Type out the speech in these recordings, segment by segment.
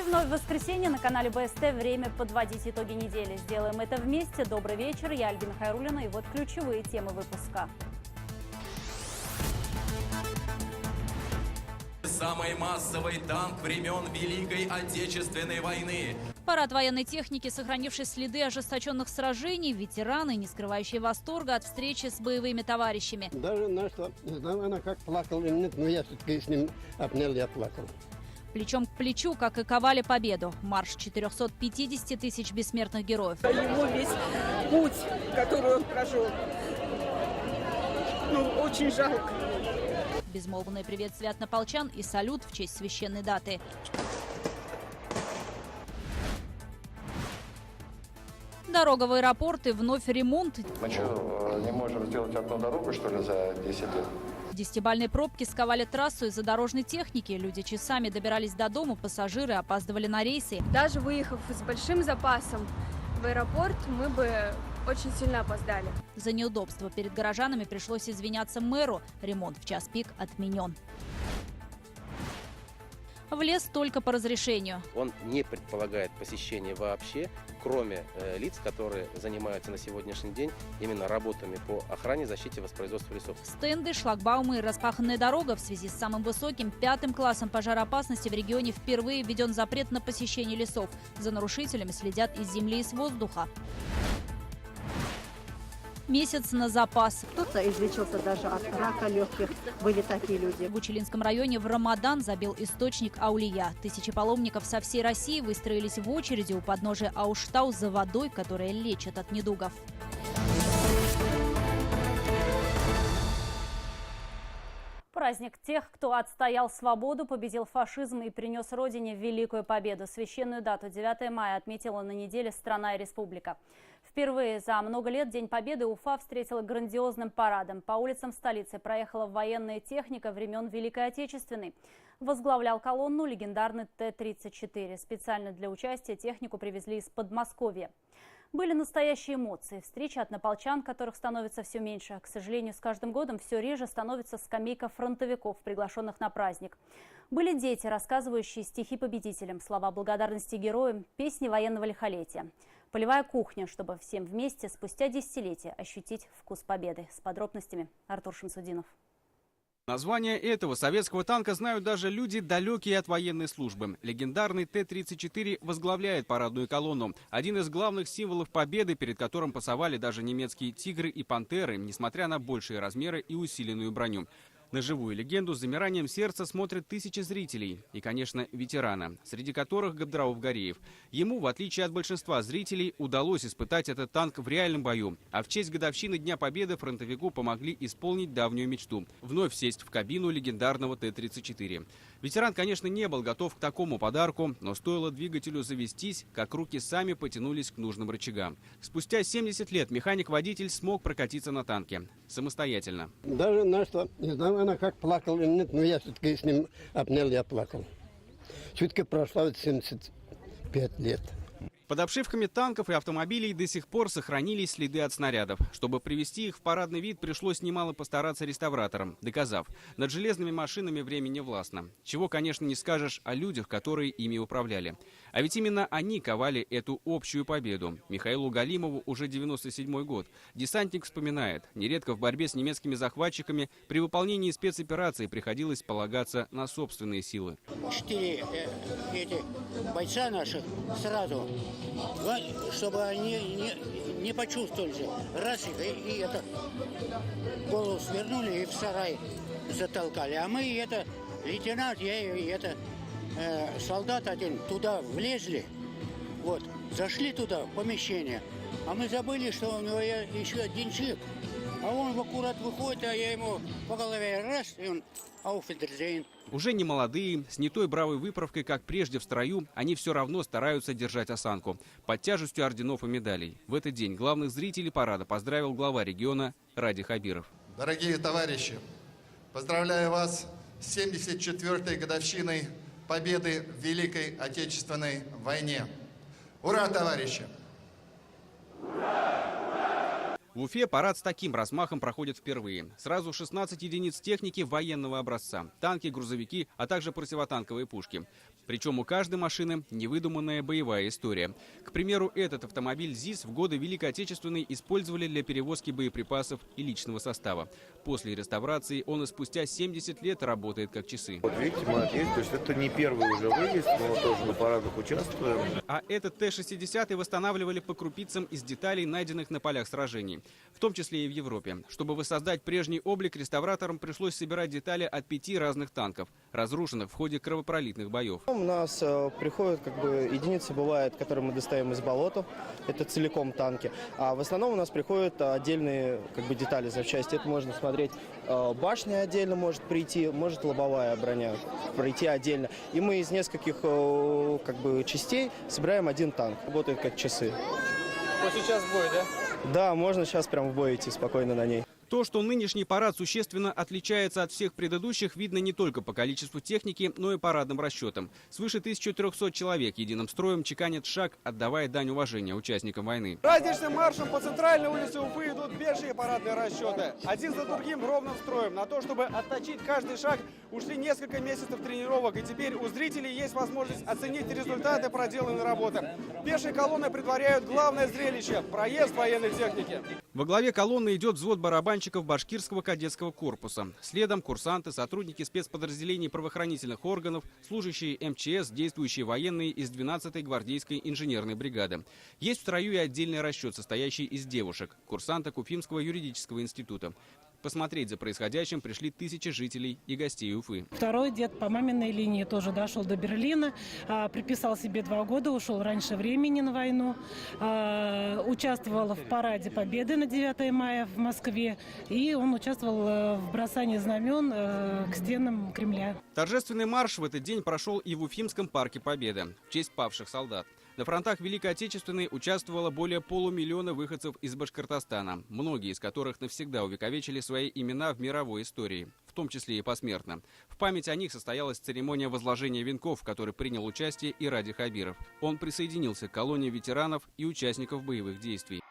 Вновь воскресенье на канале БСТ. Время подводить итоги недели. Сделаем это вместе. Добрый вечер. Я Альбина Хайруллина. И вот ключевые темы выпуска. Самый массовый танк времен Великой Отечественной войны. Парад военной техники, сохранивший следы ожесточенных сражений, ветераны, не скрывающие восторга от встречи с боевыми товарищами. Даже наша, не знаю, она как плакала или нет, но я все-таки с ним обнял, я плакал. Плечом к плечу, как и ковали победу. Марш 450 тысяч бессмертных героев. Его весь путь, который он прожил, очень жалко. Безмолвный приветствие однополчан и салют в честь священной даты. Дорога в аэропорт и вновь ремонт. Мы что, не можем сделать одну дорогу, что ли, за 10 лет? Десятибалльные пробки сковали трассу из-за дорожной техники. Люди часами добирались до дома, пассажиры опаздывали на рейсы. Даже выехав с большим запасом в аэропорт, мы бы очень сильно опоздали. За неудобство перед горожанами пришлось извиняться мэру. Ремонт в час пик отменен. В лес только по разрешению. Он не предполагает посещение вообще, кроме лиц, которые занимаются на сегодняшний день именно работами по охране, защите и воспроизводству лесов. Стенды, шлагбаумы и распаханная дорога. В связи с самым высоким 5-м классом пожароопасности в регионе впервые введен запрет на посещение лесов. За нарушителями следят из земли и с воздуха. Месяц на запас. Кто-то излечился даже от рака легких. Были такие люди. В Учелинском районе в Рамадан забил источник Аулия. Тысячи паломников со всей России выстроились в очереди у подножия Ауштау за водой, которая лечит от недугов. Праздник тех, кто отстоял свободу, победил фашизм и принес Родине великую победу. Священную дату 9 мая отметила на неделе страна и республика. Впервые за много лет День Победы Уфа встретила грандиозным парадом. По улицам столицы проехала военная техника времен Великой Отечественной. Возглавлял колонну легендарный Т-34. Специально для участия технику привезли из Подмосковья. Были настоящие эмоции. Встречи однополчан, которых становится все меньше. К сожалению, с каждым годом все реже становится скамейка фронтовиков, приглашенных на праздник. Были дети, рассказывающие стихи победителям, слова благодарности героям, песни военного лихолетия. Полевая кухня, чтобы всем вместе спустя десятилетия ощутить вкус победы. С подробностями Артур Шамсудинов. Название этого советского танка знают даже люди, далекие от военной службы. Легендарный Т-34 возглавляет парадную колонну. Один из главных символов победы, перед которым пасовали даже немецкие «Тигры» и «Пантеры», несмотря на большие размеры и усиленную броню. На живую легенду с замиранием сердца смотрят тысячи зрителей. И, конечно, ветерана, среди которых Габдрауф Гореев. Ему, в отличие от большинства зрителей, удалось испытать этот танк в реальном бою. А в честь годовщины Дня Победы фронтовику помогли исполнить давнюю мечту – вновь сесть в кабину легендарного Т-34. Ветеран, конечно, не был готов к такому подарку, но стоило двигателю завестись, как руки сами потянулись к нужным рычагам. Спустя 70 лет механик-водитель смог прокатиться на танке. Самостоятельно. Даже наша, не знаю, она как плакала или нет, но я все-таки с ним обнял, я плакал. Все-таки прошло 75 лет. Под обшивками танков и автомобилей до сих пор сохранились следы от снарядов. Чтобы привести их в парадный вид, пришлось немало постараться реставраторам, доказав, над железными машинами время не властно. Чего, конечно, не скажешь о людях, которые ими управляли. А ведь именно они ковали эту общую победу. Михаилу Галимову уже 97-й год. Десантник вспоминает, нередко в борьбе с немецкими захватчиками при выполнении спецоперации приходилось полагаться на собственные силы. 4 эти бойца наших сразу, чтобы они не почувствовали же. Раз и это голову свернули и в сарай затолкали. А мы лейтенант, я и солдат один туда влезли, вот, зашли туда в помещение, а мы забыли, что у него еще один чип. А он аккурат выходит, а я ему по голове раз, и он ауфидерзейн. Уже не молодые, с не той бравой выправкой, как прежде в строю, они все равно стараются держать осанку, под тяжестью орденов и медалей. В этот день главных зрителей парада поздравил глава региона Ради Хабиров. Дорогие товарищи, поздравляю вас с 74-й годовщиной победы в Великой Отечественной войне. Ура, товарищи! В Уфе парад с таким размахом проходит впервые. Сразу 16 единиц техники военного образца. Танки, грузовики, а также противотанковые пушки. Причем у каждой машины невыдуманная боевая история. К примеру, этот автомобиль ЗИС в годы Великой Отечественной использовали для перевозки боеприпасов и личного состава. После реставрации он и спустя 70 лет работает как часы. Вот видите, молодец, то есть это не первый уже выезд, но тоже на парадах участвуем. А этот Т-60 восстанавливали по крупицам из деталей, найденных на полях сражений, в том числе и в Европе. Чтобы воссоздать прежний облик, реставраторам пришлось собирать детали от 5 разных танков, разрушенных в ходе кровопролитных боев. У нас приходят единицы, бывает, которые мы достаем из болота, это целиком танки, а в основном у нас приходят отдельные детали, запчасти. Это можно смотреть, башня отдельно может прийти, может лобовая броня пройти отдельно. И мы из нескольких частей собираем один танк. Работает как часы. Вот сейчас в бой, да? Да, можно сейчас прям в бой идти спокойно на ней. То, что нынешний парад существенно отличается от всех предыдущих, видно не только по количеству техники, но и парадным расчетам. Свыше 1300 человек единым строем чеканят шаг, отдавая дань уважения участникам войны. Праздничным маршем по центральной улице Уфы идут пешие парадные расчеты. Один за другим ровным строем. На то, чтобы отточить каждый шаг, ушли несколько месяцев тренировок. И теперь у зрителей есть возможность оценить результаты проделанной работы. Пешие колонны предваряют главное зрелище – проезд военной техники. Во главе колонны идет взвод барабанщиков Башкирского кадетского корпуса. Следом курсанты, сотрудники спецподразделений правоохранительных органов, служащие МЧС, действующие военные из 12-й гвардейской инженерной бригады. Есть в строю и отдельный расчет, состоящий из девушек, курсанток Уфимского юридического института. Посмотреть за происходящим пришли тысячи жителей и гостей Уфы. Второй дед по маминой линии тоже дошел до Берлина, приписал себе 2 года, ушел раньше времени на войну, участвовал в параде Победы на 9 мая в Москве, и он участвовал в бросании знамен к стенам Кремля. Торжественный марш в этот день прошел и в Уфимском парке Победы в честь павших солдат. На фронтах Великой Отечественной участвовало более полумиллиона выходцев из Башкортостана, многие из которых навсегда увековечили свои имена в мировой истории, в том числе и посмертно. В память о них состоялась церемония возложения венков, в которой принял участие и Ради Хабиров. Он присоединился к колонии ветеранов и участников боевых действий.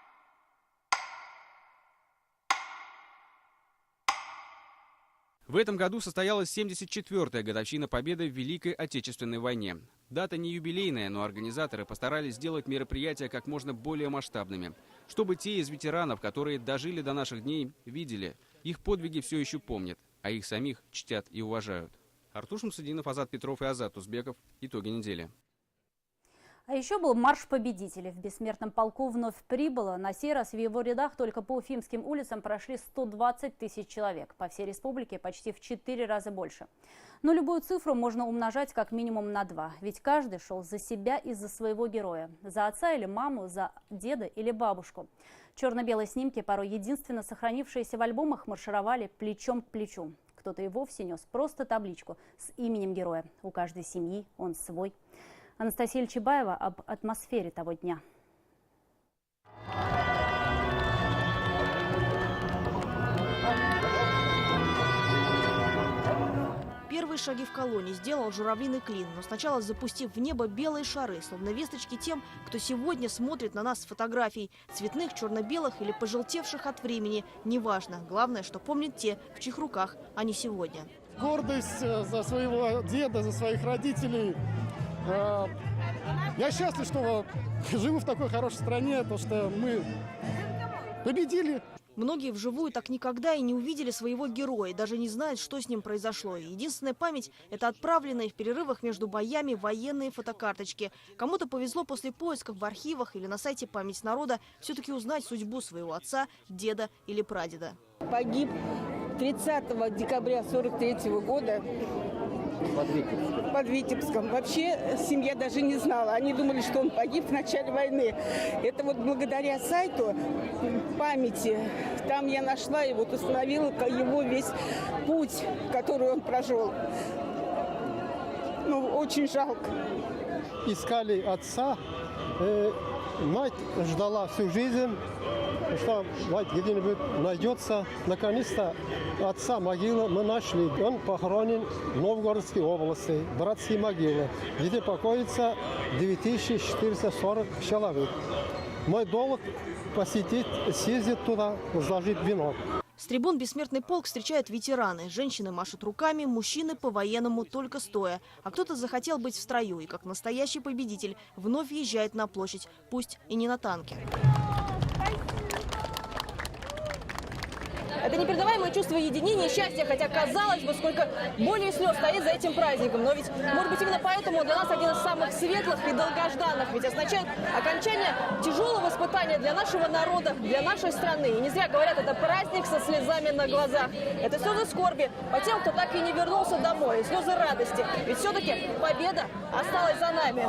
В этом году состоялась 74-я годовщина победы в Великой Отечественной войне. Дата не юбилейная, но организаторы постарались сделать мероприятия как можно более масштабными. Чтобы те из ветеранов, которые дожили до наших дней, видели, их подвиги все еще помнят, а их самих чтят и уважают. Артур Шамсудинов, Азат Петров и Азат Узбеков. Итоги недели. А еще был марш победителей. В бессмертном полку вновь прибыло. На сей раз в его рядах только по Уфимским улицам прошли 120 тысяч человек. По всей республике почти в 4 раза больше. Но любую цифру можно умножать как минимум на 2. Ведь каждый шел за себя и за своего героя. За отца или маму, за деда или бабушку. Черно-белые снимки, порой единственно сохранившиеся в альбомах, маршировали плечом к плечу. Кто-то и вовсе нес просто табличку с именем героя. У каждой семьи он свой. Анастасия Ильчебаева об атмосфере того дня. Первые шаги в колонии сделал журавлиный клин, но сначала запустив в небо белые шары, словно весточки тем, кто сегодня смотрит на нас с фотографий, цветных, черно-белых или пожелтевших от времени, неважно. Главное, что помнят те, в чьих руках они сегодня. Гордость за своего деда, за своих родителей. Я счастлив, что живу в такой хорошей стране, потому что мы победили. Многие вживую так никогда и не увидели своего героя, даже не знают, что с ним произошло. Единственная память – это отправленные в перерывах между боями военные фотокарточки. Кому-то повезло после поисков в архивах или на сайте «Память народа» все-таки узнать судьбу своего отца, деда или прадеда. Погиб 30 декабря 1943 года. Под Витебском. Вообще семья даже не знала. Они думали, что он погиб в начале войны. Это вот благодаря сайту памяти. Там я нашла и вот установила его весь путь, который он прожил. Ну, очень жалко. Искали отца. Мать ждала всю жизнь, что мать где-нибудь найдется. Наконец-то отца могила мы нашли. Он похоронен в Новгородской области, братские могилы, где покоится 9440 человек. Мой долг посетить, съездить туда, возложить венок. С трибун бессмертный полк встречают ветераны. Женщины машут руками, мужчины по-военному только стоя. А кто-то захотел быть в строю и, как настоящий победитель, вновь въезжает на площадь, пусть и не на танке. Это непередаваемое чувство единения и счастья, хотя казалось бы, сколько боли и слез стоит за этим праздником. Но ведь, может быть, именно поэтому для нас один из самых светлых и долгожданных. Ведь означает окончание тяжелого испытания для нашего народа, для нашей страны. И не зря говорят, это праздник со слезами на глазах. Это слезы скорби по тем, кто так и не вернулся домой, и слезы радости. Ведь все-таки победа осталась за нами.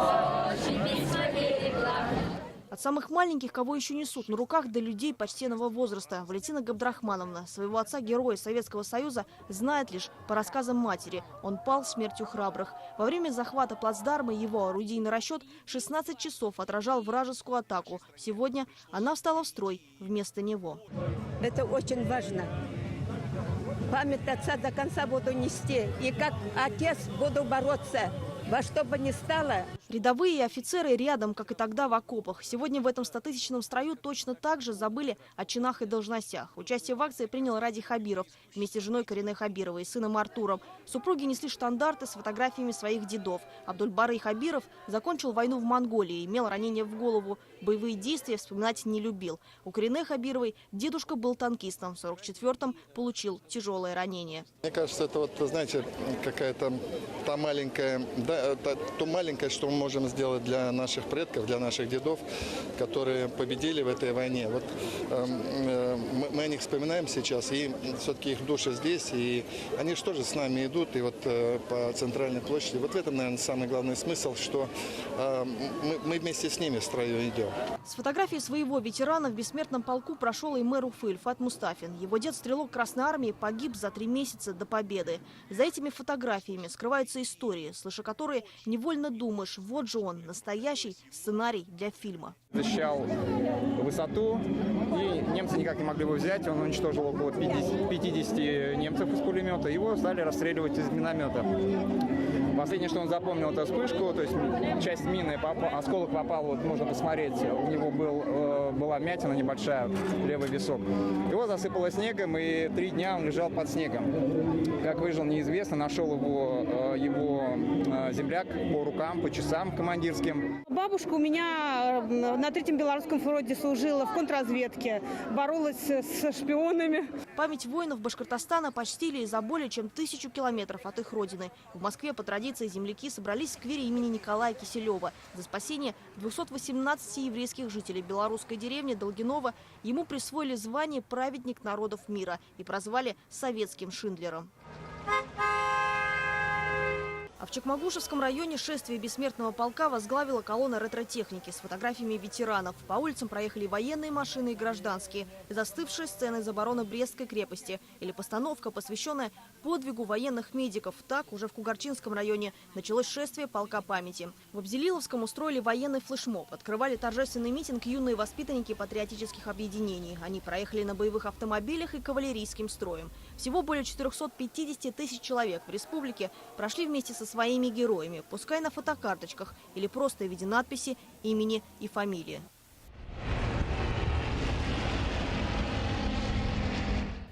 От самых маленьких, кого еще несут на руках, до людей почтенного возраста. Валентина Габдрахмановна своего отца, героя Советского Союза, знает лишь по рассказам матери. Он пал смертью храбрых. Во время захвата плацдарма его орудийный расчет 16 часов отражал вражескую атаку. Сегодня она встала в строй вместо него. Это очень важно. Память отца до конца буду нести. И как отец буду бороться. Во что бы ни стало. Рядовые и офицеры рядом, как и тогда в окопах. Сегодня в этом 100-тысячном строю точно так же забыли о чинах и должностях. Участие в акции принял Ради Хабиров вместе с женой Кариной Хабировой и сыном Артуром. Супруги несли штандарты с фотографиями своих дедов. Абдульбары Хабиров закончил войну в Монголии, имел ранение в голову. Боевые действия вспоминать не любил. У Карины Хабировой дедушка был танкистом. В 1944-м получил тяжелое ранение. Мне кажется, это вот, знаете, какая-то та маленькая, да, то маленькое, что мы можем сделать для наших предков, для наших дедов, которые победили в этой войне. Вот мы о них вспоминаем сейчас, и все-таки их души здесь, и они же тоже с нами идут, и вот по центральной площади. Вот в этом, наверное, самый главный смысл, что мы вместе с ними в строю идем. С фотографией своего ветерана в бессмертном полку прошел и мэр Уфы Ильфат Мустафин. Его дед, стрелок Красной Армии, погиб за 3 месяца до победы. За этими фотографиями скрываются истории, слыша которые невольно думаешь, вот же он, настоящий сценарий для фильма. Защищал высоту, и немцы никак не могли его взять. Он уничтожил около 50 немцев из пулемета. Его стали расстреливать из миномета. Последнее, что он запомнил, это вспышку, то есть часть мины, осколок попал, вот можно посмотреть, у него была вмятина небольшая, левый висок. Его засыпало снегом, и 3 дня он лежал под снегом. Как выжил, неизвестно, нашел его земляк по рукам, по часам командирским. Бабушка у меня на 3-м Белорусском фронте служила в контрразведке, боролась с шпионами. Память воинов Башкортостана почтили за более чем 1000 километров от их родины. В Москве по традиции земляки собрались в сквере имени Николая Киселева. За спасение 218 еврейских жителей белорусской деревни Долгинова ему присвоили звание «Праведник народов мира» и прозвали «Советским Шиндлером». А в Чекмагушевском районе шествие бессмертного полка возглавила колонна ретро-техники с фотографиями ветеранов. По улицам проехали военные машины и гражданские, застывшие сцены из обороны Брестской крепости или постановка, посвященная подвигу военных медиков. Так, уже в Кугарчинском районе началось шествие полка памяти. В Абзелиловском устроили военный флешмоб. Открывали торжественный митинг юные воспитанники патриотических объединений. Они проехали на боевых автомобилях и кавалерийским строем. Всего более 450 тысяч человек в республике прошли вместе со своими героями, пускай на фотокарточках или просто в виде надписи, имени и фамилии.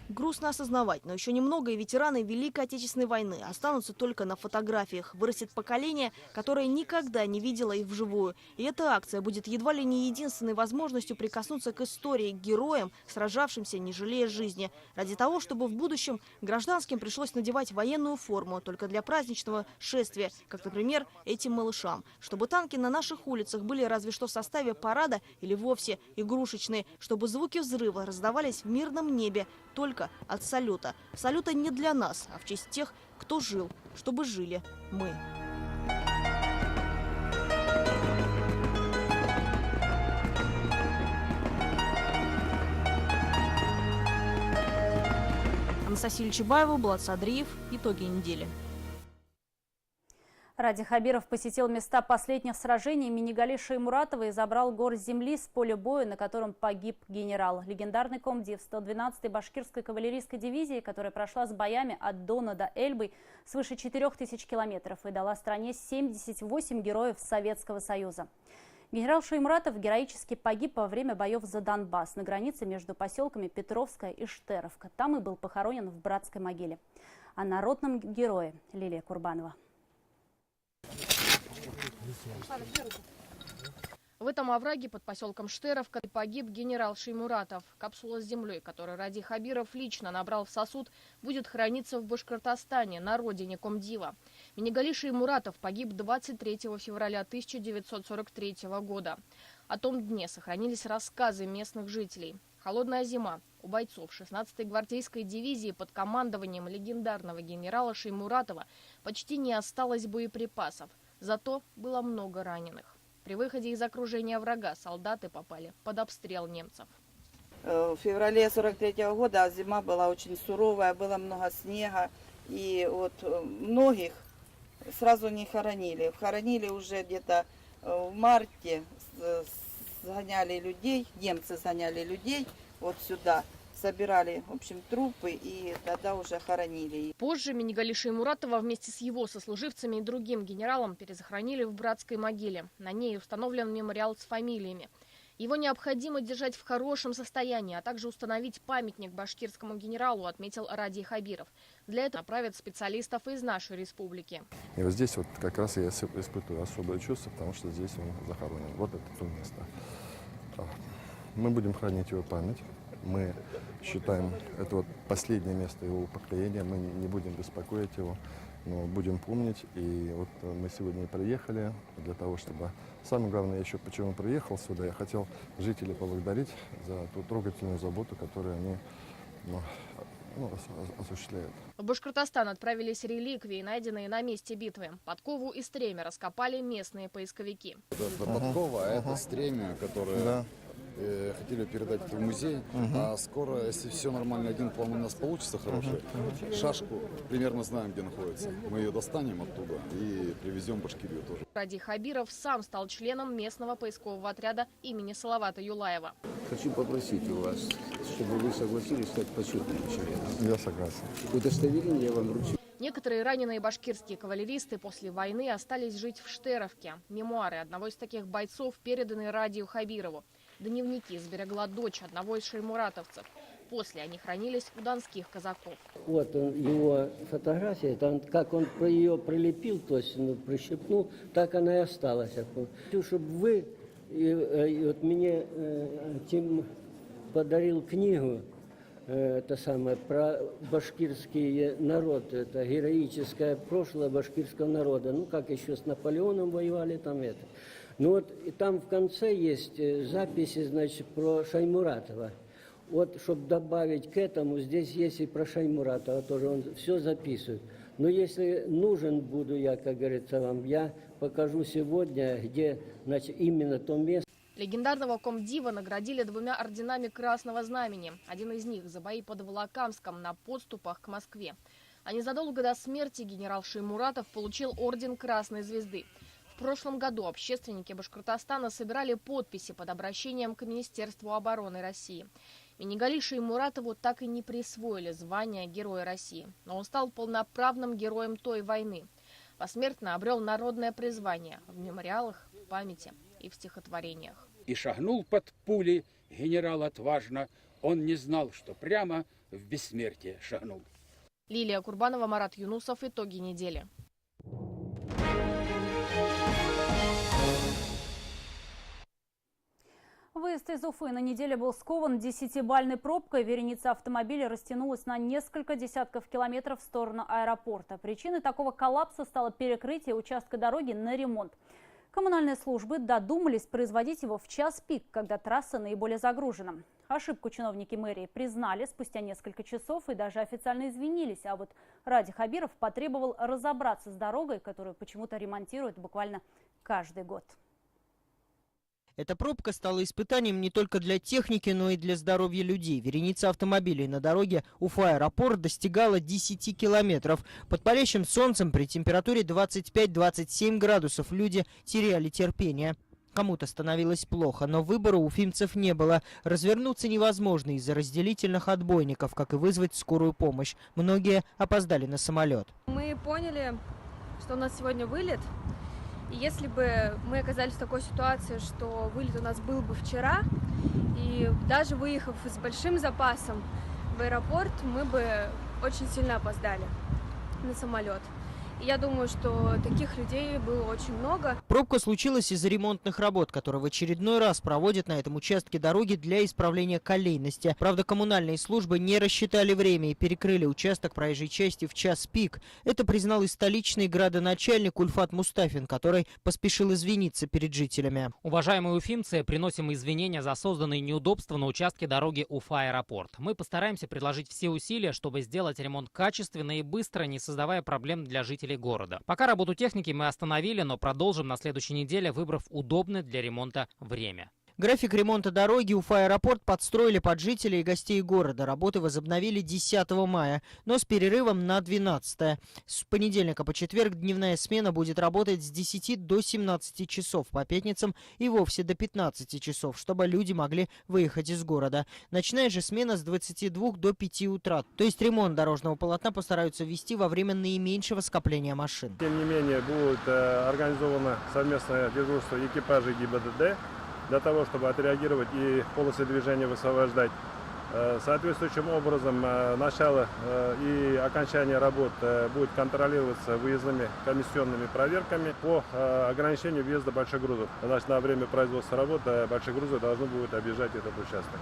Грустно осознавать, но еще немного и ветераны Великой Отечественной войны останутся только на фотографиях. Вырастет поколение, которое никогда не видело их вживую. И эта акция будет едва ли не единственной возможностью прикоснуться к истории, к героям, сражавшимся, не жалея жизни. Ради того, чтобы в будущем гражданским пришлось надевать военную форму только для праздничного шествия, как, например, этим малышам. Чтобы танки на наших улицах были разве что в составе парада или вовсе игрушечные. Чтобы звуки взрыва раздавались в мирном небе только от салюта. Салюта не для нас, а в честь тех, кто жил, чтобы жили мы. Анастасия Чебаева, Булат Садриев. Итоги недели. Ради Хабиров посетил места последних сражений имени Гали Шаймуратова и забрал горсть земли с поля боя, на котором погиб генерал. Легендарный комдив 112-й башкирской кавалерийской дивизии, которая прошла с боями от Дона до Эльбы свыше 4000 километров и дала стране 78 героев Советского Союза. Генерал Шаймуратов героически погиб во время боев за Донбасс на границе между поселками Петровская и Штеровка. Там и был похоронен в братской могиле. О народном герое Лилия Курбанова. В этом овраге под поселком Штеровка погиб генерал Шаймуратов. Капсула с землей, которую Ради Хабиров лично набрал в сосуд, будет храниться в Башкортостане, на родине комдива. Минигали Шаймуратов погиб 23 февраля 1943 года. О том дне сохранились рассказы местных жителей. Холодная зима. У бойцов 16-й гвардейской дивизии под командованием легендарного генерала Шаймуратова почти не осталось боеприпасов. Зато было много раненых. При выходе из окружения врага солдаты попали под обстрел немцев. В феврале 1943 года зима была очень суровая, было много снега. И вот многих сразу не хоронили. Хоронили уже где-то в марте, сгоняли людей, немцы сгоняли людей вот сюда. Собирали, в общем, трупы и тогда уже хоронили. Позже Минигали Шаймуратова вместе с его сослуживцами и другим генералом перезахоронили в братской могиле. На ней установлен мемориал с фамилиями. Его необходимо держать в хорошем состоянии, а также установить памятник башкирскому генералу, отметил Ради Хабиров. Для этого направят специалистов из нашей республики. И вот здесь вот как раз я испытываю особое чувство, потому что здесь он захоронен. Вот это то место. Мы будем хранить его память. Мы считаем, это вот последнее место его упокоения, мы не будем беспокоить его, но будем помнить. И вот мы сегодня приехали для того, чтобы... Самое главное, еще почему приехал сюда, я хотел жителей поблагодарить за ту трогательную заботу, которую они осуществляют. В Башкортостан отправились реликвии, найденные на месте битвы. Подкову и стремя раскопали местные поисковики. Это подкова, а это стремя, которое... Да. Хотели передать это в музей, а скоро, если все нормально, один план у нас получится хороший, шашку примерно знаем, где находится. Мы ее достанем оттуда и привезем в Башкирию тоже. Ради Хабиров сам стал членом местного поискового отряда имени Салавата Юлаева. Хочу попросить у вас, чтобы вы согласились стать почетным членом. Я согласен. Удостоверение я вам вручу. Некоторые раненые башкирские кавалеристы после войны остались жить в Штеровке. Мемуары одного из таких бойцов переданы Радию Хабирову. Дневники сберегла дочь одного из шаймуратовцев. После они хранились у донских казаков. Вот его фотография, там, как он ее прилепил, то есть прищепнул, так она и осталась. Чтобы вы, вот мне Тим подарил книгу, это самое, про башкирский народ, это героическое прошлое башкирского народа. Ну, как еще с Наполеоном воевали, там это. Ну вот и там в конце есть записи, значит, про Шаймуратова. Вот, чтобы добавить к этому, здесь есть и про Шаймуратова тоже, он все записывает. Но если нужен буду я, как говорится вам, я покажу сегодня, где, значит, именно то место. Легендарного комдива наградили 2 орденами Красного Знамени. Один из них за бои под Волокамском на подступах к Москве. А незадолго до смерти генерал Шаймуратов получил орден Красной Звезды. В прошлом году общественники Башкортостана собирали подписи под обращением к Министерству обороны России. Минигали Шаймуратову так и не присвоили звание Героя России, но он стал полноправным героем той войны. Посмертно обрел народное призвание в мемориалах, в памяти и в стихотворениях. И шагнул под пули генерал отважно, он не знал, что прямо в бессмертие шагнул. Лилия Курбанова, Марат Юнусов. Итоги недели. Выезд из Уфы на неделе был скован 10-бальной пробкой. Вереница автомобилей растянулась на несколько десятков километров в сторону аэропорта. Причиной такого коллапса стало перекрытие участка дороги на ремонт. Коммунальные службы додумались производить его в час пик, когда трасса наиболее загружена. Ошибку чиновники мэрии признали спустя несколько часов и даже официально извинились. А вот Ради Хабиров потребовал разобраться с дорогой, которую почему-то ремонтируют буквально каждый год. Эта пробка стала испытанием не только для техники, но и для здоровья людей. Вереница автомобилей на дороге Уфа-аэропорт достигала 10 километров. Под палящим солнцем при температуре 25-27 градусов люди теряли терпение. Кому-то становилось плохо, но выбора у уфимцев не было. Развернуться невозможно из-за разделительных отбойников, как и вызвать скорую помощь. Многие опоздали на самолет. Мы поняли, что у нас сегодня вылет. И если бы мы оказались в такой ситуации, что вылет у нас был бы вчера, и даже выехав с большим запасом в аэропорт, мы бы очень сильно опоздали на самолет. И я думаю, что таких людей было очень много. Пробка случилась из-за ремонтных работ, которые в очередной раз проводят на этом участке дороги для исправления колейности. Правда, коммунальные службы не рассчитали время и перекрыли участок проезжей части в час пик. Это признал и столичный градоначальник Ульфат Мустафин, который поспешил извиниться перед жителями. Уважаемые уфимцы, приносим извинения за созданные неудобства на участке дороги Уфа-Аэропорт. Мы постараемся приложить все усилия, чтобы сделать ремонт качественно и быстро, не создавая проблем для жителей города. Пока работу техники мы остановили, но продолжим на следующей неделе, выбрав удобное для ремонта время. График ремонта дороги Уфа-Аэропорт подстроили под жителей и гостей города. Работы возобновили 10 мая, но с перерывом на 12. С понедельника по четверг дневная смена будет работать с 10 до 17 часов, по пятницам и вовсе до 15 часов, чтобы люди могли выехать из города. Ночная же смена с 22 до 5 утра. То есть ремонт дорожного полотна постараются вести во время наименьшего скопления машин. Тем не менее, будет организовано совместное дежурство экипажей ГИБДД, для того, чтобы отреагировать и полосы движения высвобождать. Соответствующим образом начало и окончание работ будет контролироваться выездными комиссионными проверками по ограничению въезда больших грузов. Значит, на время производства работ большие грузы должны будут объезжать этот участок.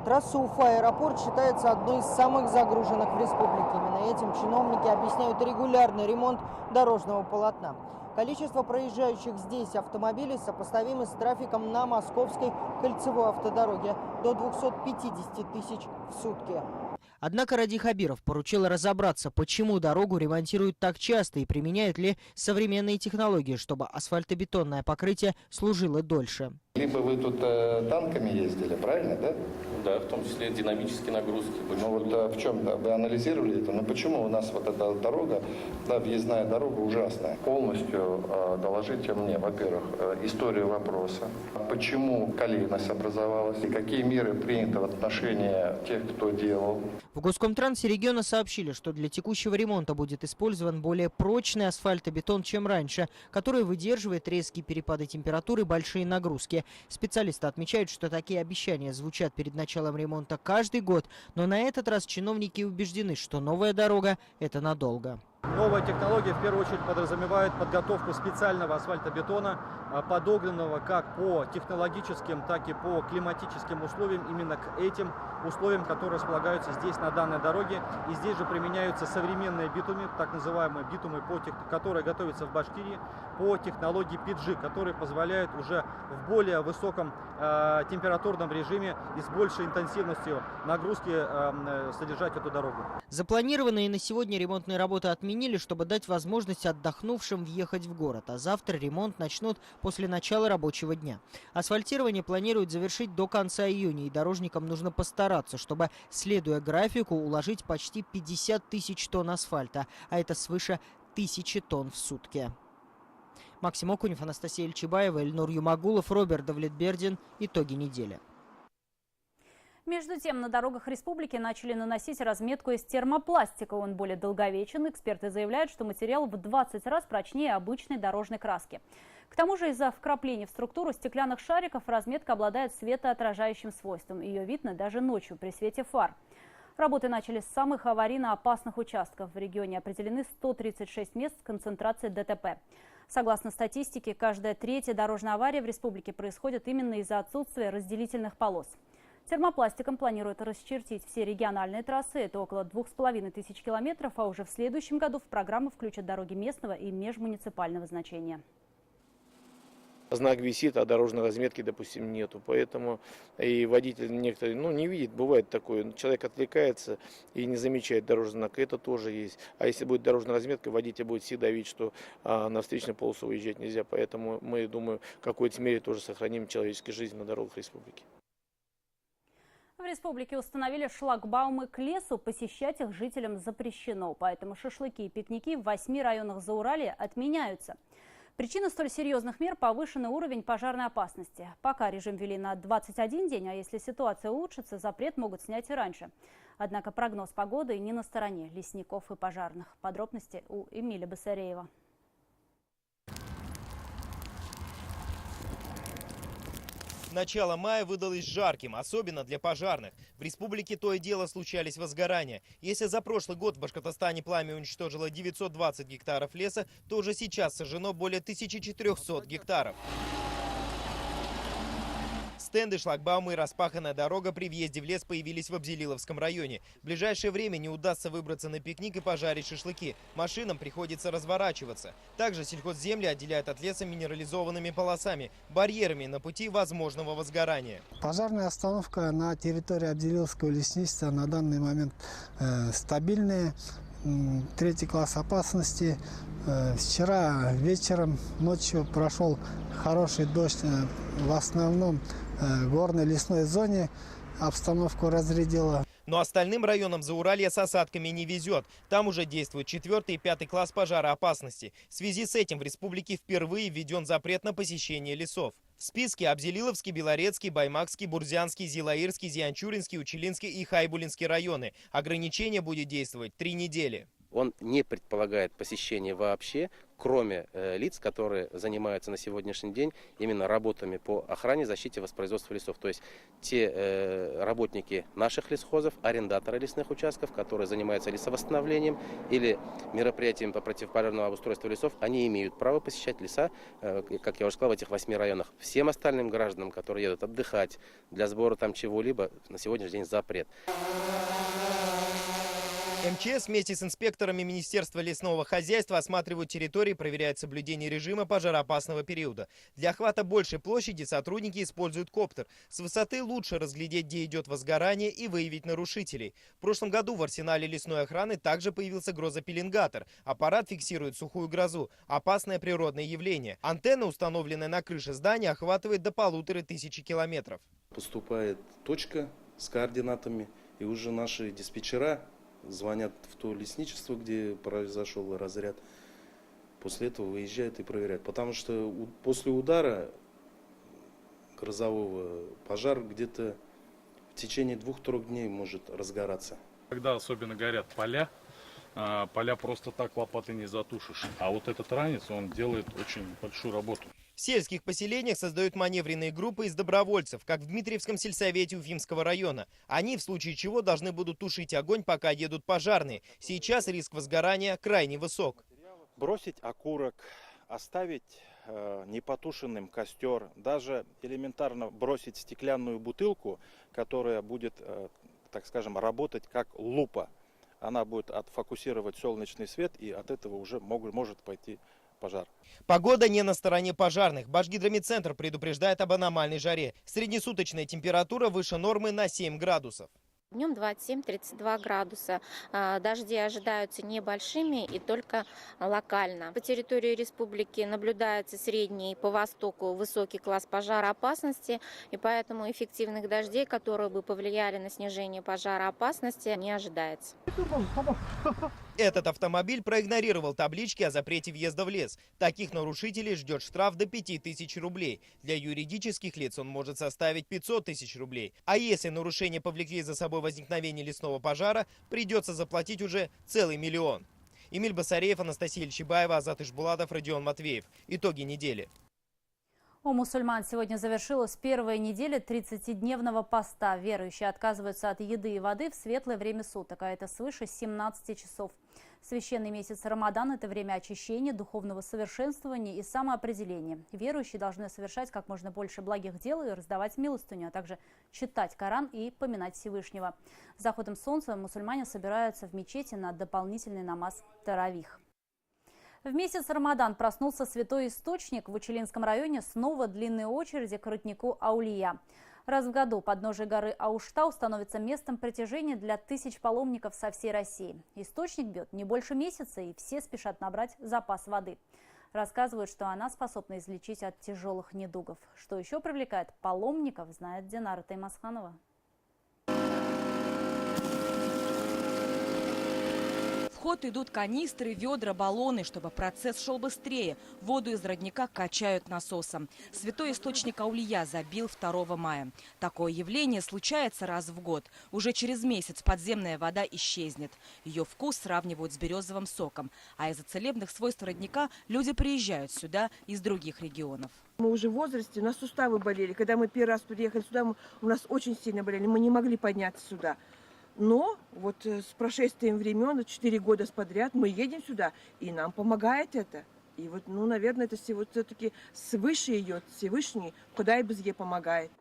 Трасса Уфа-Аэропорт считается одной из самых загруженных в республике. Именно этим чиновники объясняют регулярный ремонт дорожного полотна. Количество проезжающих здесь автомобилей сопоставимо с трафиком на Московской кольцевой автодороге до 250 тысяч в сутки. Однако Ради Хабиров поручил разобраться, почему дорогу ремонтируют так часто и применяют ли современные технологии, чтобы асфальтобетонное покрытие служило дольше. Либо вы тут танками ездили, правильно, да? Да, в том числе динамические нагрузки. Ну вот в чем, да, вы анализировали это? Ну почему у нас вот эта дорога, да, въездная дорога ужасная? Полностью доложите мне, во-первых, историю вопроса, почему колейность образовалась и какие меры приняты в отношении тех, кто делал. В Госкомтрансе региона сообщили, что для текущего ремонта будет использован более прочный асфальтобетон, чем раньше, который выдерживает резкие перепады температуры и большие нагрузки. Специалисты отмечают, что такие обещания звучат перед началом ремонта каждый год, но на этот раз чиновники убеждены, что новая дорога – это надолго. Новая технология в первую очередь подразумевает подготовку специального асфальтобетона, подогнанного как по технологическим, так и по климатическим условиям, именно к этим условиям, которые располагаются здесь на данной дороге. И здесь же применяются современные битумы, так называемые битумы, которые готовятся в Башкирии по технологии PG, которые позволяют уже в более высоком температурном режиме и с большей интенсивностью нагрузки содержать эту дорогу. Запланированные на сегодня ремонтные работы отменили, чтобы дать возможность отдохнувшим въехать в город. А завтра ремонт начнут после начала рабочего дня. Асфальтирование планируют завершить до конца июня, и дорожникам нужно постараться, чтобы, следуя графику, уложить почти 50 тысяч тонн асфальта, а это свыше 1000 тонн в сутки. Максим Окунев, Анастасия Ильчебаева, Эльнур Юмагулов, Роберт Давлетбердин. Итоги недели. Между тем, на дорогах республики начали наносить разметку из термопластика. Он более долговечен. Эксперты заявляют, что материал в 20 раз прочнее обычной дорожной краски. К тому же из-за вкраплений в структуру стеклянных шариков разметка обладает светоотражающим свойством. Ее видно даже ночью при свете фар. Работы начали с самых аварийно опасных участков. В регионе определены 136 мест с концентрацией ДТП. Согласно статистике, каждая третья дорожная авария в республике происходит именно из-за отсутствия разделительных полос. Термопластиком планируют расчертить все региональные трассы. Это около 2500 километров, а уже в следующем году в программу включат дороги местного и межмуниципального значения. Знак висит, а дорожной разметки, допустим, нету. Поэтому и водитель некоторые, не видит, бывает такое. Человек отвлекается и не замечает дорожный знак. Это тоже есть. А если будет дорожная разметка, водитель будет всегда видеть, что на встречную полосу выезжать нельзя. Поэтому мы, думаю, в какой-то мере тоже сохраним человеческую жизнь на дорогах республики. В республике установили шлагбаумы к лесу. Посещать их жителям запрещено. Поэтому шашлыки и пикники в 8 районах Зауралья отменяются. Причина столь серьезных мер – повышенный уровень пожарной опасности. Пока режим ввели на 21 день, а если ситуация улучшится, запрет могут снять и раньше. Однако прогноз погоды не на стороне лесников и пожарных. Подробности у Эмиля Басареева. Начало мая выдалось жарким, особенно для пожарных. В республике то и дело случались возгорания. Если за прошлый год в Башкортостане пламя уничтожило 920 гектаров леса, то уже сейчас сожжено более 1400 гектаров. Стенды, шлагбаумы и распаханная дорога при въезде в лес появились в Абзелиловском районе. В ближайшее время не удастся выбраться на пикник и пожарить шашлыки. Машинам приходится разворачиваться. Также сельхозземли отделяют от леса минерализованными полосами, барьерами на пути возможного возгорания. Пожарная остановка на территории Абзелиловского лесничества на данный момент стабильная. 3-й класс опасности. Вчера вечером, ночью прошел хороший дождь. В основном в горной лесной зоне обстановку разрядила. Но остальным районам Зауралья с осадками не везет. Там уже действует 4-й и 5-й класс пожароопасности. В связи с этим в республике впервые введен запрет на посещение лесов. В списке Абзелиловский, Белорецкий, Баймакский, Бурзянский, Зилаирский, Зианчуринский, Учелинский и Хайбулинский районы. Ограничение будет действовать 3 недели. Он не предполагает посещение вообще, кроме лиц, которые занимаются на сегодняшний день именно работами по охране, защите, воспроизводству лесов. То есть те работники наших лесхозов, арендаторы лесных участков, которые занимаются лесовосстановлением или мероприятиями по противопожарному обустройству лесов, они имеют право посещать леса, как я уже сказал, в этих 8 районах. Всем остальным гражданам, которые едут отдыхать для сбора там чего-либо, на сегодняшний день запрет. МЧС вместе с инспекторами Министерства лесного хозяйства осматривают территории, проверяют соблюдение режима пожароопасного периода. Для охвата большей площади сотрудники используют коптер. С высоты лучше разглядеть, где идет возгорание, и выявить нарушителей. В прошлом году в арсенале лесной охраны также появился грозопеленгатор. Аппарат фиксирует сухую грозу – опасное природное явление. Антенна, установленная на крыше здания, охватывает до 1500 километров. Поступает точка с координатами, и уже наши диспетчера звонят в то лесничество, где произошел разряд. После этого выезжают и проверяют. Потому что после удара грозового пожар где-то в течение 2-3 дней может разгораться. Когда особенно горят поля, поля просто так лопатой не затушишь. А вот этот ранец, он делает очень большую работу. В сельских поселениях создают маневренные группы из добровольцев, как в Дмитриевском сельсовете Уфимского района. Они в случае чего должны будут тушить огонь, пока едут пожарные. Сейчас риск возгорания крайне высок. Бросить окурок, оставить непотушенным костер, даже элементарно бросить стеклянную бутылку, которая будет, так скажем, работать как лупа. Она будет отфокусировать солнечный свет, и от этого уже может пойти пожар. Погода не на стороне пожарных. Башгидромедцентр предупреждает об аномальной жаре. Среднесуточная температура выше нормы на 7 градусов. Днем 27-32 градуса. Дожди ожидаются небольшими и только локально. По территории республики наблюдается средний, по востоку высокий класс пожароопасности, и поэтому эффективных дождей, которые бы повлияли на снижение пожароопасности, не ожидается. Этот автомобиль проигнорировал таблички о запрете въезда в лес. Таких нарушителей ждет штраф до 5000 рублей. Для юридических лиц он может составить 500 тысяч рублей. А если нарушения повлекли за собой возникновение лесного пожара, придется заплатить уже целый 1 миллион. Эмиль Басареев, Анастасия Ильчибаева, Азат Ишбулатов, Родион Матвеев. Итоги недели. У мусульман сегодня завершилась первая неделя 30-дневного поста. Верующие отказываются от еды и воды в светлое время суток, а это свыше 17 часов. Священный месяц Рамадан – это время очищения, духовного совершенствования и самоопределения. Верующие должны совершать как можно больше благих дел и раздавать милостыню, а также читать Коран и поминать Всевышнего. С заходом солнца мусульмане собираются в мечети на дополнительный намаз таравих. В месяц Рамадан проснулся святой источник. В Учелинском районе снова длинные очереди к роднику Аулия. Раз в году подножие горы Ауштау становится местом притяжения для тысяч паломников со всей России. Источник бьет не больше месяца, и все спешат набрать запас воды. Рассказывают, что она способна излечить от тяжелых недугов. Что еще привлекает паломников, знает Динара В ход идут канистры, ведра, баллоны. Чтобы процесс шел быстрее, воду из родника качают насосом. Святой источник Аулия забил 2 мая. Такое явление случается раз в год. Уже через месяц подземная вода исчезнет. Ее вкус сравнивают с березовым соком. А из-за целебных свойств родника люди приезжают сюда из других регионов. Мы уже в возрасте, у нас суставы болели. Когда мы первый раз приехали сюда, у нас очень сильно болели. Мы не могли подняться сюда. Но вот с прошествием времен, 4 года подряд, мы едем сюда, и нам помогает это. И вот, наверное, это все-таки свыше идет, Всевышний, куда и без ей помогает.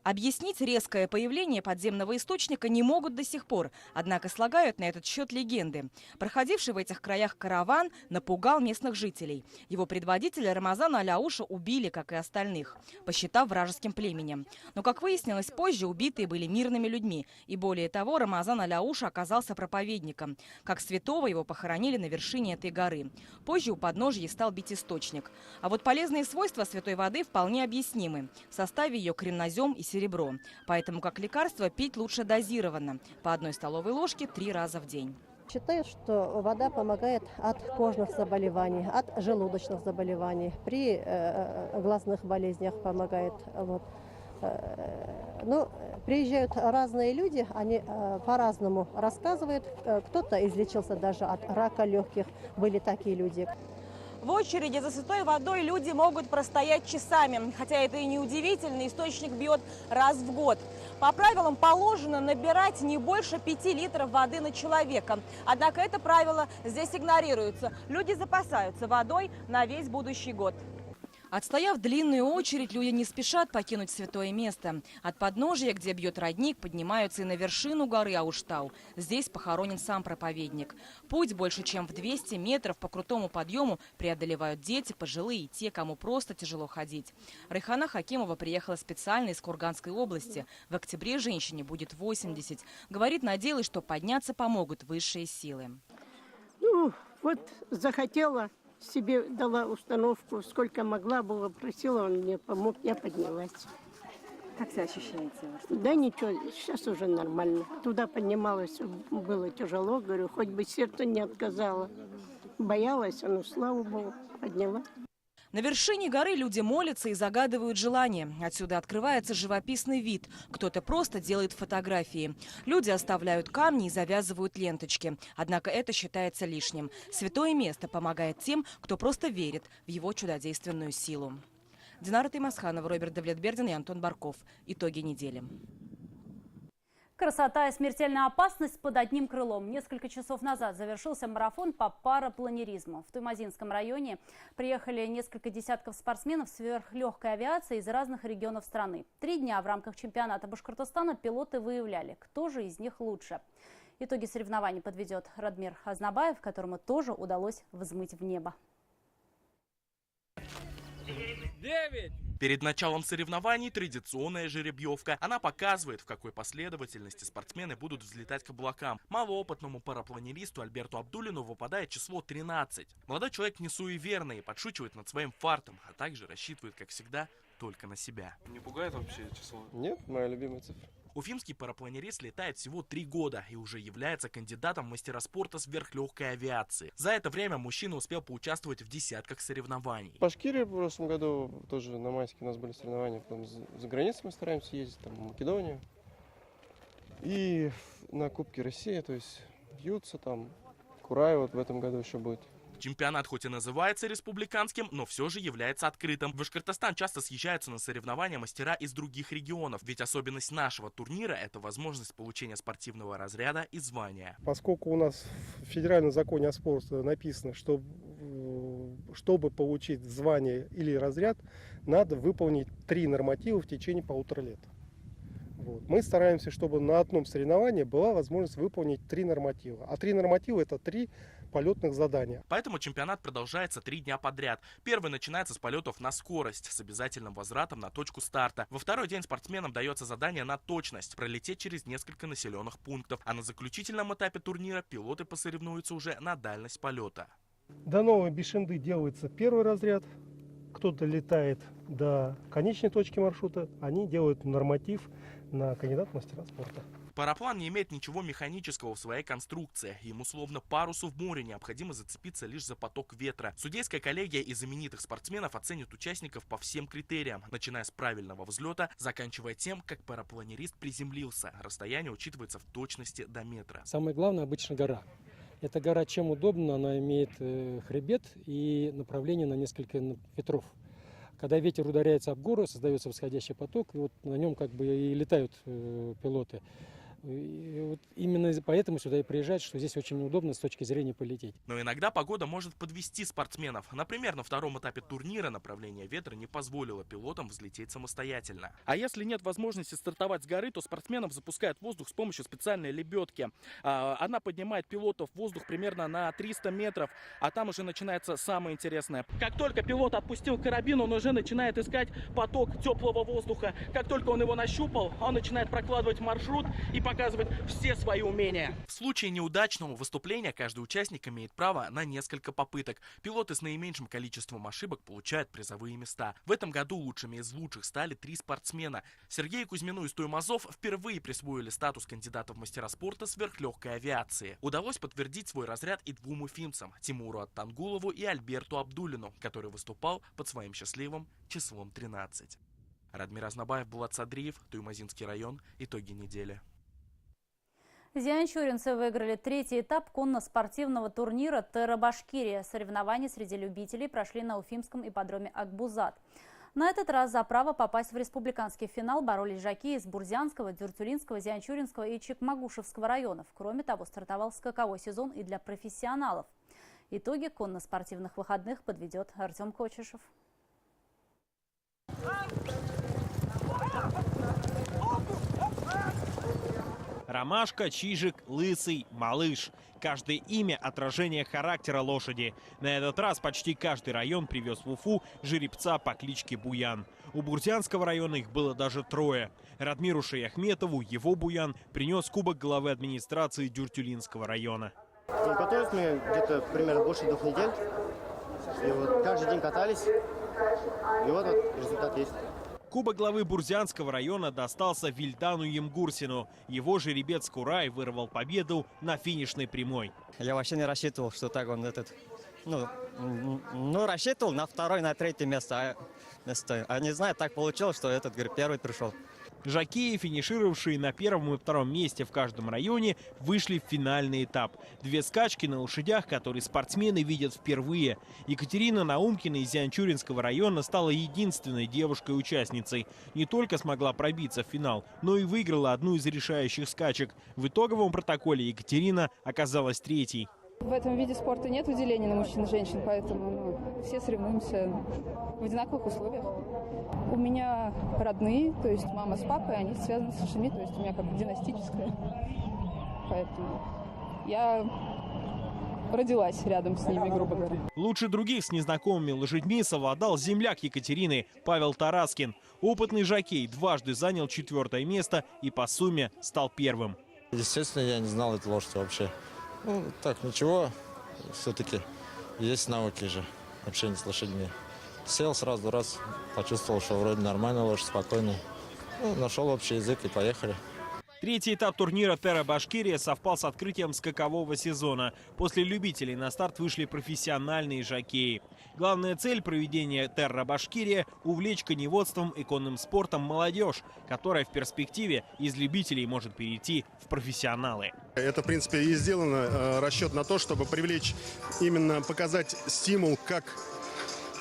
Объяснить резкое появление подземного источника не могут до сих пор, однако слагают на этот счет легенды. Проходивший в этих краях караван напугал местных жителей. Его предводителя Рамазана Аляуша убили, как и остальных, посчитав вражеским племенем. Но, как выяснилось позже, убитые были мирными людьми. И более того, Рамазан Аляуша оказался проповедником. Как святого его похоронили на вершине этой горы. Позже у подножья стал бить источник. А вот полезные свойства святой воды вполне объяснимы. В составе ее кринозем и серебро. Поэтому как лекарство пить лучше дозированно. По 1 столовой ложке 3 раза в день. Считаю, что вода помогает от кожных заболеваний, от желудочных заболеваний. При глазных болезнях помогает. Приезжают разные люди, они по-разному рассказывают. Кто-то излечился даже от рака легких. Были такие люди. В очереди за святой водой люди могут простоять часами. Хотя это и не удивительно, источник бьет раз в год. По правилам положено набирать не больше 5 литров воды на человека. Однако это правило здесь игнорируется. Люди запасаются водой на весь будущий год. Отстояв длинную очередь, люди не спешат покинуть святое место. От подножия, где бьет родник, поднимаются и на вершину горы Ауштау. Здесь похоронен сам проповедник. Путь больше чем в 200 метров по крутому подъему преодолевают дети, пожилые и те, кому просто тяжело ходить. Райхана Хакимова приехала специально из Курганской области. В октябре женщине будет 80. Говорит, надеялась, что подняться помогут высшие силы. Захотела. Себе дала установку, сколько могла была, просила, он мне помог, я поднялась. Как себя ощущаете? Да ничего, сейчас уже нормально. Туда поднималась, было тяжело, говорю, хоть бы сердце не отказало. Боялась, но слава богу, подняла. На вершине горы люди молятся и загадывают желания. Отсюда открывается живописный вид. Кто-то просто делает фотографии. Люди оставляют камни и завязывают ленточки. Однако это считается лишним. Святое место помогает тем, кто просто верит в его чудодейственную силу. Динара Таймасханова, Роберт Давлетбердин и Антон Барков. Итоги недели. Красота и смертельная опасность под одним крылом. Несколько часов назад завершился марафон по парапланеризму. В Туймазинском районе приехали несколько десятков спортсменов сверхлегкой авиации из разных регионов страны. 3 дня в рамках чемпионата Башкортостана пилоты выявляли, кто же из них лучше. Итоги соревнований подведет Радмир Азнабаев, которому тоже удалось взмыть в небо. 9. Перед началом соревнований традиционная жеребьевка. Она показывает, в какой последовательности спортсмены будут взлетать к облакам. Малоопытному парапланеристу Альберту Абдуллину выпадает число 13. Молодой человек не суеверный и подшучивает над своим фартом, а также рассчитывает, как всегда, только на себя. Не пугает вообще число? Нет, моя любимая цифра. Уфимский парапланерист летает всего 3 года и уже является кандидатом в мастера спорта сверхлегкой авиации. За это время мужчина успел поучаствовать в десятках соревнований. В Башкирии в прошлом году тоже на майске у нас были соревнования. Потом за границей мы стараемся ездить, там, в Македонию. И на Кубке России, то есть Юца, там, Курай вот в этом году еще будет. Чемпионат хоть и называется республиканским, но все же является открытым. В Башкортостан часто съезжаются на соревнования мастера из других регионов, ведь особенность нашего турнира – это возможность получения спортивного разряда и звания. Поскольку у нас в федеральном законе о спорте написано, что чтобы получить звание или разряд, надо выполнить 3 норматива в течение 1,5 лет. Вот. Мы стараемся, чтобы на одном соревновании была возможность выполнить 3 норматива. А 3 норматива – это 3 полетных задания. Поэтому чемпионат продолжается 3 дня подряд. Первый начинается с полетов на скорость с обязательным возвратом на точку старта. Во второй день спортсменам дается задание на точность – пролететь через несколько населенных пунктов. А на заключительном этапе турнира пилоты посоревнуются уже на дальность полета. До Новой Бишенды делается первый разряд. Кто-то летает до конечной точки маршрута, они делают норматив на кандидат в мастера спорта. Параплан не имеет ничего механического в своей конструкции. Ему словно парусу в море необходимо зацепиться лишь за поток ветра. Судейская коллегия из знаменитых спортсменов оценит участников по всем критериям, начиная с правильного взлета, заканчивая тем, как парапланерист приземлился. Расстояние учитывается в точности до метра. Самое главное обычно гора. Эта гора чем удобна, она имеет хребет и направление на несколько ветров. Когда ветер ударяется об гору, создается восходящий поток, и вот на нем как бы и летают пилоты. И вот именно поэтому сюда и приезжают, что здесь очень удобно с точки зрения полететь. Но иногда погода может подвести спортсменов. Например, на втором этапе турнира направление ветра не позволило пилотам взлететь самостоятельно. А если нет возможности стартовать с горы, то спортсменов запускают в воздух с помощью специальной лебедки. Она поднимает пилотов в воздух примерно на 300 метров, а там уже начинается самое интересное. Как только пилот отпустил карабин, он уже начинает искать поток теплого воздуха. Как только он его нащупал, он начинает прокладывать маршрут и показывать все свои умения. В случае неудачного выступления каждый участник имеет право на несколько попыток. Пилоты с наименьшим количеством ошибок получают призовые места. В этом году лучшими из лучших стали 3 спортсмена. Сергею Кузьмину и Туймазов впервые присвоили статус кандидата в мастера спорта сверхлегкой авиации. Удалось подтвердить свой разряд и 2 уфимцам – Тимуру Аттангулову и Альберту Абдулину, который выступал под своим счастливым числом 13. Радмир Азнабаев, Булат Садриев, Туймазинский район. Итоги недели. Зианчуринцы выиграли 3-й этап конно-спортивного турнира «Терра-Башкирия». Соревнования среди любителей прошли на уфимском ипподроме «Акбузат». На этот раз за право попасть в республиканский финал боролись жокеи из Бурзянского, Дюртюлинского, Зианчуринского и Чекмагушевского районов. Кроме того, стартовал скаковой сезон и для профессионалов. Итоги конно-спортивных выходных подведет Артем Кочешев. Ромашка, Чижик, Лысый, Малыш. Каждое имя – отражение характера лошади. На этот раз почти каждый район привез в Уфу жеребца по кличке Буян. У Бурзянского района их было даже 3. Радмиру Шаяхметову его Буян принес кубок главы администрации Дюртюлинского района. Готовились мы где-то примерно больше 2 недель. И вот каждый день катались. И вот результат есть. Кубок главы Бурзянского района достался Вильдану Емгурсину. Его жеребец Курай вырвал победу на финишной прямой. Я вообще не рассчитывал, что так он рассчитывал на 2-е, на 3-е место. А не знаю, так получилось, что этот, говорит, 1-й пришел. Жокеи, финишировавшие на 1-м и 2-м месте в каждом районе, вышли в финальный этап. 2 скачки на лошадях, которые спортсмены видят впервые. Екатерина Наумкина из Зианчуринского района стала единственной девушкой-участницей. Не только смогла пробиться в финал, но и выиграла одну из решающих скачек. В итоговом протоколе Екатерина оказалась 3-й. В этом виде спорта нет выделения на мужчин и женщин, поэтому все соревнуемся в одинаковых условиях. У меня родные, то есть мама с папой, они связаны с лошадьми, то есть у меня как бы династическое. Поэтому я родилась рядом с ними, грубо говоря. Лучше других с незнакомыми лошадьми совладал земляк Екатерины Павел Тараскин. Опытный жокей дважды занял 4-е место и по сумме стал 1-м. Естественно, я не знал эту лошадь вообще. Так, ничего, все-таки есть навыки же общения с лошадьми. Сел сразу раз, почувствовал, что вроде нормальная лошадь, спокойная. Нашел общий язык и поехали. 3-й этап турнира «Терра-Башкирия» совпал с открытием скакового сезона. После любителей на старт вышли профессиональные жокеи. Главная цель проведения «Терра-Башкирия» – увлечь коневодством и конным спортом молодежь, которая в перспективе из любителей может перейти в профессионалы. Это, в принципе, и сделано расчет на то, чтобы привлечь, именно показать стимул, как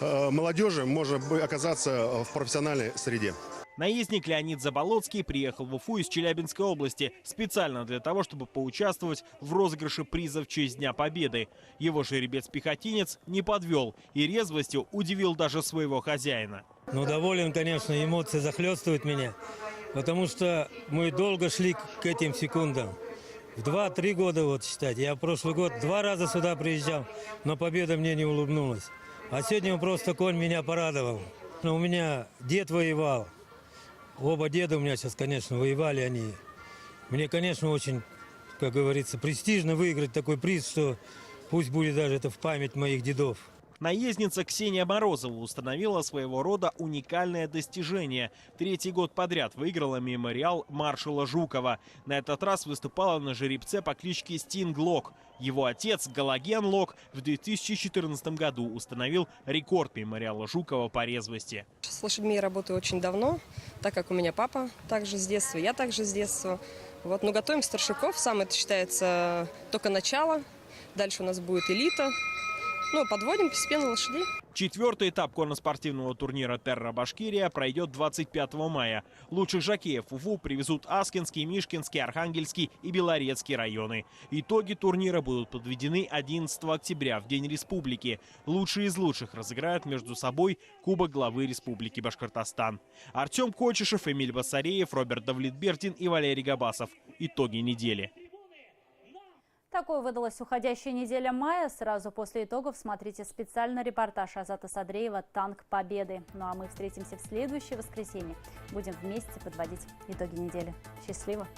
молодежи может оказаться в профессиональной среде. Наездник Леонид Заболоцкий приехал в Уфу из Челябинской области специально для того, чтобы поучаствовать в розыгрыше приза в честь Дня Победы. Его жеребец-пехотинец не подвел и резвостью удивил даже своего хозяина. Доволен, конечно, эмоции захлестывают меня, потому что мы долго шли к этим секундам. В 2-3 года, считать. Я прошлый год 2 раза сюда приезжал, но победа мне не улыбнулась. А сегодня просто конь меня порадовал. У меня дед воевал. Оба деда у меня сейчас, конечно, воевали они. Мне, конечно, очень, как говорится, престижно выиграть такой приз, что пусть будет даже это в память моих дедов. Наездница Ксения Морозова установила своего рода уникальное достижение. 3-й год подряд выиграла мемориал маршала Жукова. На этот раз выступала на жеребце по кличке Стинг Лок. Его отец Галоген Лок в 2014 году установил рекорд мемориала Жукова по резвости. С лошадьми я работаю очень давно, так как у меня папа также с детства, я также с детства. Вот, но готовим старшаков, сам это считается только начало, дальше у нас будет элита. Ну, подводим постепенно лошадей. 4-й этап конно-спортивного турнира «Терра Башкирия» пройдет 25 мая. Лучших жокеев Уфу привезут Аскинский, Мишкинский, Архангельский и Белорецкий районы. Итоги турнира будут подведены 11 октября, в День Республики. Лучшие из лучших разыграют между собой Кубок главы Республики Башкортостан. Артем Кочешев, Эмиль Басареев, Роберт Давлетбердин и Валерий Габасов. Итоги недели. Такой выдалась уходящая неделя мая. Сразу после итогов смотрите специальный репортаж Азата Садреева «Танк Победы». Ну а мы встретимся в следующее воскресенье. Будем вместе подводить итоги недели. Счастливо!